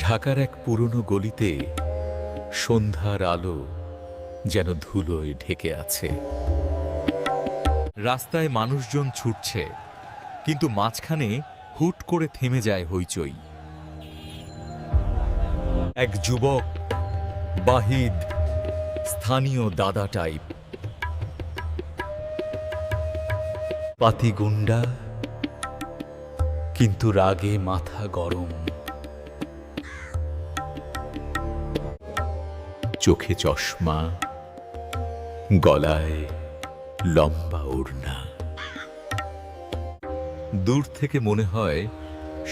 ঢাকার এক পুরনো গলিতে সন্ধ্যার আলো যেন ধুলোয় ঢেকে আছে। রাস্তায় মানুষজন ছুটছে, কিন্তু মাঝখানে হুট করে থেমে যায় হইচই। এক যুবক, বাহিদ, স্থানীয় দাদা টাইপ, পাতি গুন্ডা, কিন্তু রাগে মাথা গরম। চোখে চশমা, গলায় লম্বা ওড়না। দূর থেকে মনে হয়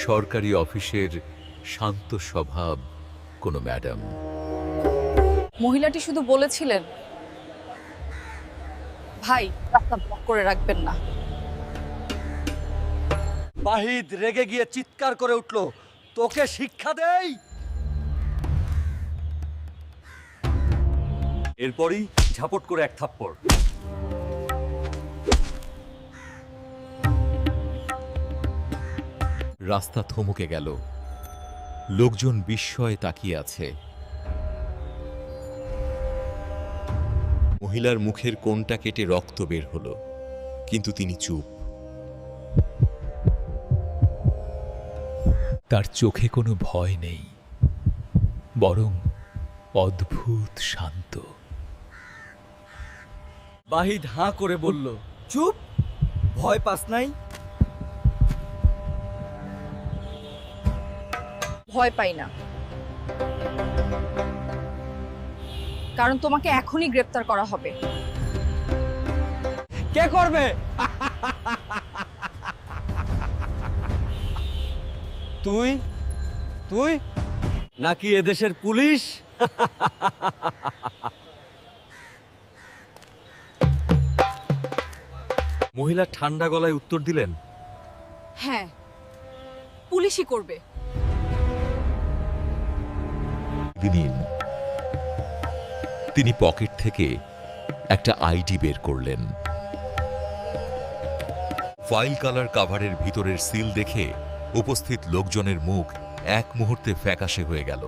সরকারি অফিসের শান্ত স্বভাব কোনো ম্যাডাম। মহিলাটি শুধু বলেছিলেন, ভাই রাস্তা ব্লক করে রাখবেন না। বাহিদ রেগে গিয়ে চিৎকার করে উঠল, তোকে শিক্ষা দেই। এরপরই ঝাপট করে এক থাপ্পড়। রাস্তা থমকে গেল, লোকজন বিস্ময়ে তাকিয়ে আছে। মহিলার মুখের কোণটা কেটে রক্ত বের হলো, কিন্তু তিনি চুপ। তার চোখে কোনো ভয় নেই, বরং অদ্ভুত শান্ত। বাহিদ হাঁ করে বলল, চুপ, ভয় পাস নাই? ভয় পাই না, কারণ তোমাকে এখনই গ্রেফতার করা হবে। কে করবে? তুই তুই নাকি এদেশের পুলিশ? মহিলা ঠান্ডা গলায় উত্তর দিলেন, হ্যাঁ, পুলিশই করবে। দিন তিনি পকেট থেকে একটা আইডি বের করলেন। ফাইল কালার কাভারের ভিতরের সিল দেখে উপস্থিত লোকজনের মুখ এক মুহূর্তে ফ্যাকাশে হয়ে গেল।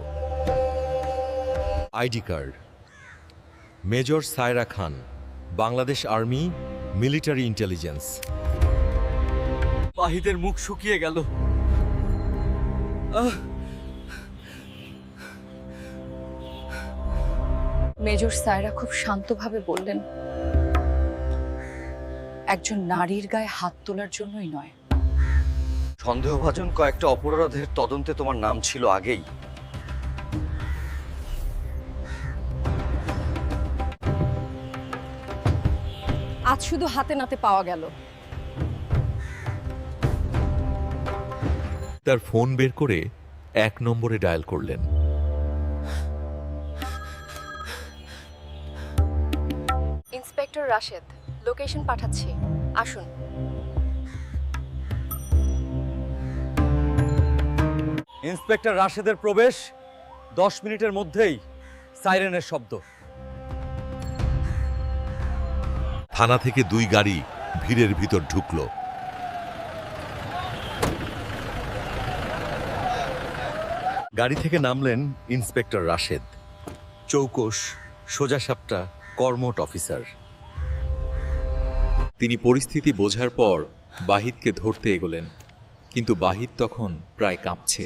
আইডি কার্ড, মেজর সায়রা খান, বাংলাদেশ আর্মি, মিলিটারি ইন্টেলিজেন্স। বাহিদের মুখ শুকিয়ে গেল। মেজর সায়রা খুব শান্তভাবে বললেন, একজন নারীর গায়ে হাত তোলার জন্যই নয়। সন্দেহভাজন কয়েকটা অপরাধের তদন্তে তোমার নাম ছিল আগেই। আজ শুধু হাতে নাতে পাওয়া গেল। তার ফোন বের করে 1 নম্বরে ডায়াল করলেন। ইন্সপেক্টর রাশেদ, লোকেশন পাঠাচ্ছি, আসুন। ইন্সপেক্টর রাশেদের প্রবেশ, 10 মিনিটের মধ্যেই সাইরেনের শব্দ। থানা থেকে 2 গাড়ি ভিড়ের ভিতর ঢুকল। গাড়ি থেকে নামলেন ইন্সপেক্টর রাশেদ, চৌকস, সোজাসাপটা, কর্মঠ অফিসার। তিনি পরিস্থিতি বোঝার পর বাহিদকে ধরতে এগোলেন, কিন্তু বাহিদ তখন প্রায় কাঁপছে।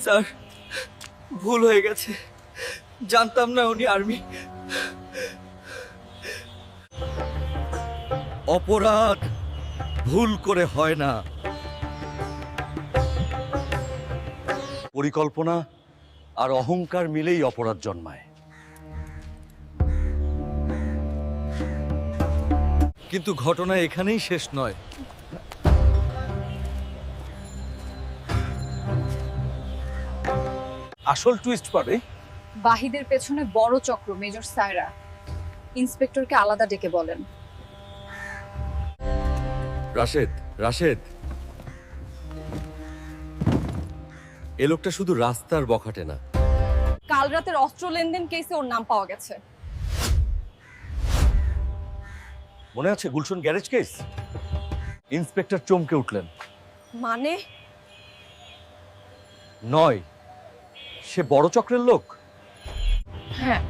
স্যার, ভুল হয়ে গেছে, জানতাম না উনি আর্মি। অপরাধ ভুল করে হয় না, পরিকল্পনা আর অহংকার মিলেই অপরাধ জন্মায়। কিন্তু ঘটনা এখানেই শেষ নয়। আসল টুইস্ট পাবে বাহিদের পেছনে বড় চক্র মেজর সায়রা। ইন্সপেক্টরকে আলাদা ডেকে বলেন, রাশেদ, রাশেদ, এ লোকটা শুধু রাস্তার বখাটে না। কাল রাতের অস্ত্র লেনদেন কেসে ওর নাম পাওয়া গেছে। মনে আছে গুলশন গ্যারেজ কেস? ইন্সপেক্টর চমকে উঠলেন। মানে নয়, সে বড় চক্রের লোক। হ্যাঁ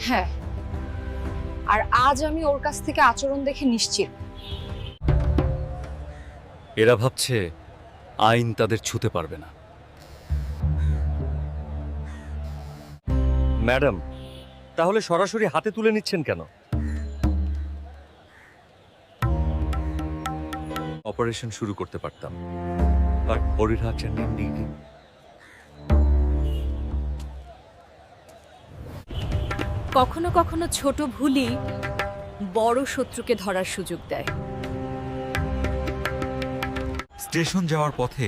হ্যাঁ, আর আজ আমি ওর কাছ থেকে আচরণ দেখে নিশ্চিত। এরা ভাবছে আইন তাদের ছুতে পারবে না। ম্যাডাম, তাহলে সরাসরি হাতে তুলে নিচ্ছেন কেন? অপারেশন শুরু করতে পারতাম, আর পরিরাজন নিয়ে কখনো কখনো ছোট ভুলই বড় শত্রুকে ধরার সুযোগ দেয়। স্টেশন যাওয়ার পথে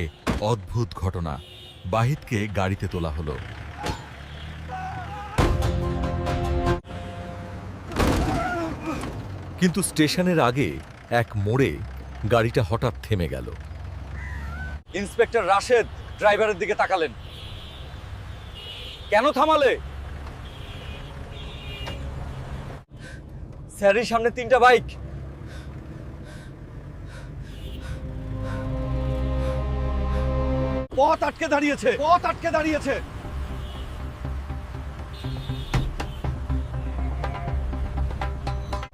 অদ্ভুত ঘটনা। বাহিদকে গাড়িতে তোলা হলো। কিন্তু স্টেশনের আগে এক মোড়ে গাড়িটা হঠাৎ থেমে গেল। ইন্সপেক্টর রাশেদ ড্রাইভারের দিকে তাকালেন। কেন থামালে? স্যারের সামনে 3টা বাইক। পথ আটকে দাঁড়িয়েছে।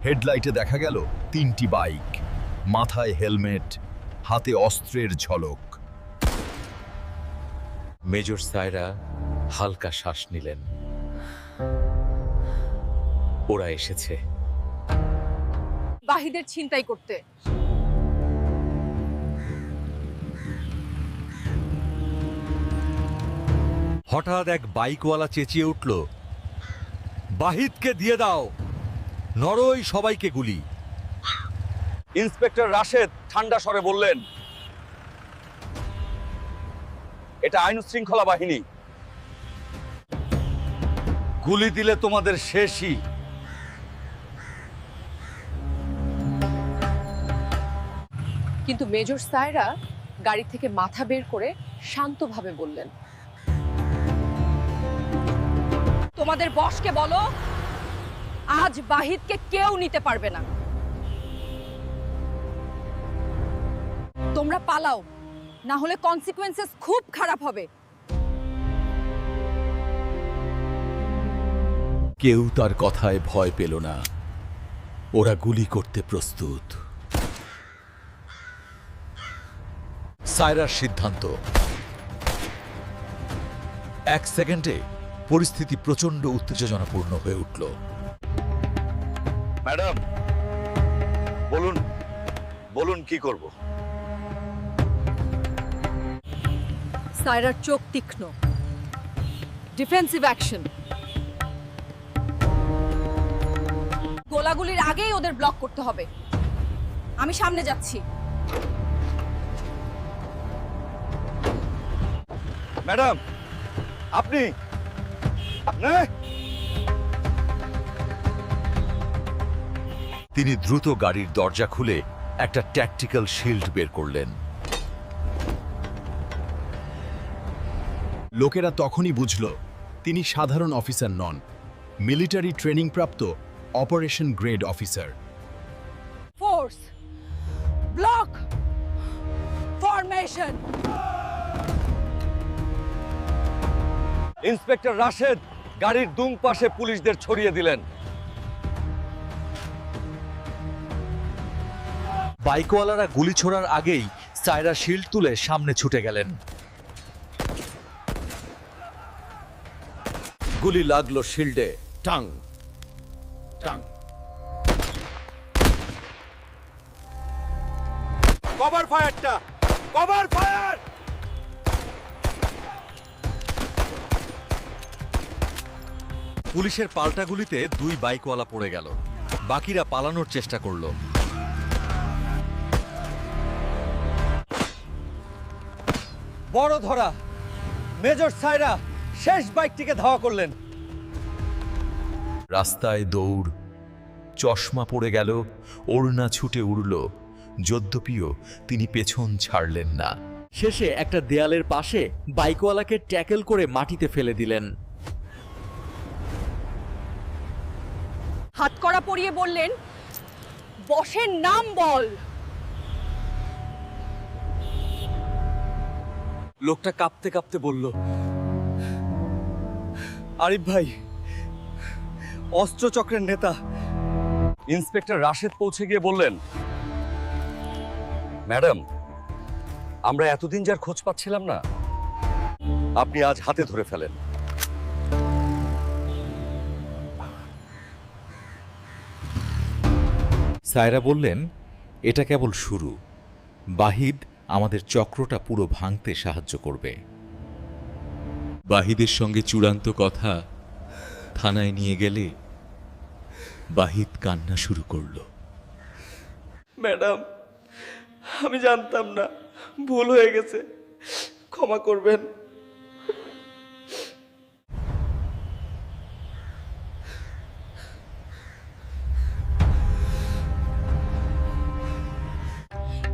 হেডলাইটে দেখা গেল 3টি বাইক, মাথায় হেলমেট, হাতে অস্ত্রের ঝলক। মেজর সায়রা হালকা শ্বাস নিলেন। ওরা এসেছে। বাহিদের ছিনতাই করতে। হঠাৎ এক বাইকওয়ালা চেঁচিয়ে উঠল, বাহিদকে দিয়ে দাও, নরই সবাইকে গুলি। ইন্সপেক্টর রাশেদ ঠান্ডা স্বরে বললেন, এটা আইন শৃঙ্খলা বাহিনী, গুলি দিলে তোমাদের শেষই। কিন্তু মেজর সায়রা গাড়ি থেকে মাথা বের করে শান্তভাবে বললেন, তোমাদের বসকে বলো আজ বাহিদকে কেউ নিতে পারবে না। তোমরা পালাও, না হলে কনসিকুয়েন্সেস খুব খারাপ হবে। কেউ তার কথায় ভয় পেল না। ওরা গুলি করতে প্রস্তুত। সায়রার সিদ্ধান্ত। 1 সেকেন্ডে পরিস্থিতি প্রচন্ড উত্তেজনাপূর্ণ হয়ে উঠল। ম্যাডাম, বলুন কি করব? সায়রার চোখ তীক্ষ্ণ। Defensive action. গোলাগুলির আগেই ওদের ব্লক করতে হবে। আমি সামনে যাচ্ছি। ম্যাডাম, আপনি তিনি দ্রুত গাড়ির দরজা খুলে একটা ট্যাকটিক্যাল শিল্ড বের করলেন। লোকেরা তখনই বুঝল তিনি সাধারণ অফিসার নন, মিলিটারি ট্রেনিং প্রাপ্ত operation grade officer. Force, block, formation. Inspector Rashed গাড়ির দুম পাশে পুলিশদের ছড়িয়ে দিলেন। বাইকওয়ালারা গুলি ছোড়ার আগেই সায়রা শিল্ড তুলে সামনে ছুটে গেলেন। গুলি লাগলো শিল্ডে, টাং টাং। Cover fire! পুলিশের পাল্টা গুলিতে 2 বাইকওয়ালা পড়ে গেল। বাকিরা পালানোর চেষ্টা করলো। বড় ধরা। মেজর সায়রা শেষ বাইকটিকে ধাওয়া করলেন। রাস্তায় দৌড়, চশমা পড়ে গেল, ওড়না ছুটে উড়ল। যদ্যপিও তিনি পেছন ছাড়লেন না। শেষে একটা দেয়ালের পাশে বাইকওয়ালাকে ট্যাকেল করে মাটিতে ফেলে দিলেন। হাতকড়া পরিয়ে বললেন, বসের নাম বল। লোকটা কাঁপতে কাঁপতে বলল, আরিফ ভাই, অস্ত্রচক্রের নেতা। ইন্সপেক্টর রাশেদ পৌঁছে গিয়ে বললেন, ম্যাডাম, আমরা এতদিন যার খোঁজ পাচ্ছিলাম না, আপনি আজ হাতে ধরে ফেলেন। সায়রা বললেন, এটা কেবল শুরু। বাহিদ আমাদের চক্রটা পুরো ভাঙতে সাহায্য করবে। বাহিদের সঙ্গে চূড়ান্ত কথা থানায় নিয়ে গেলে বাহিদ কান্না শুরু করল। ম্যাডাম, আমি জানতাম না, ভুল হয়ে গেছে, ক্ষমা করবেন।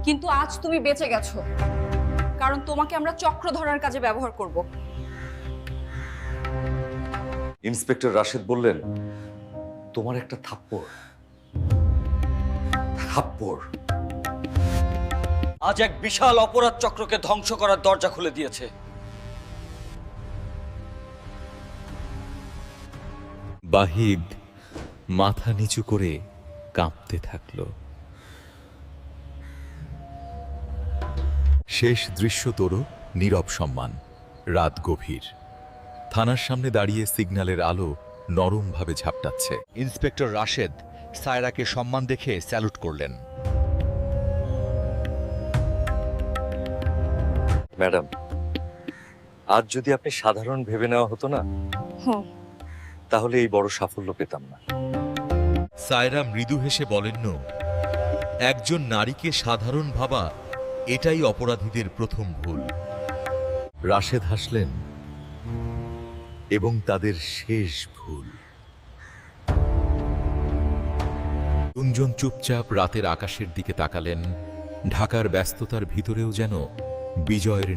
কিন্তু আজ তুমি বেঁচে গেছো, কারণ তোমাকে আমরা চক্র ধরার কাজে ব্যবহার করব। ইন্সপেক্টর রাশেদ বললেন, তোমার একটা থাপ্পড় আজ এক বিশাল অপরাধ চক্রকে ধ্বংস করার দরজা খুলে দিয়েছে। বাহিদ মাথা নিচু করে কাঁপতে থাকল। শেষ দৃশ্য তোরো নীরব সম্মান। রাত গভীর। থানার সামনে দাঁড়িয়ে সিগন্যালের আলো নরমভাবে ঝাপটাচ্ছে। ইন্সপেক্টর রাশেদ সায়রাকে সম্মান দেখে স্যালুট করলেন। ম্যাডাম, আজ যদি আপনি সাধারণ ভেবে নেওয়া হতো না, তাহলে এই বড় সাফল্য পেতাম না। সায়রা মৃদু হেসে বলেন, একজন নারীকে সাধারণ ভাবা এটাই অপরাধীদের প্রথম ভুল। রাশেদ হাসলেন, এবং তাদের শেষ ভুল। গুঞ্জন চুপচাপ রাতের আকাশের দিকে তাকালেন। ঢাকার ব্যস্ততার ভিতরেও যেন বিজয়ের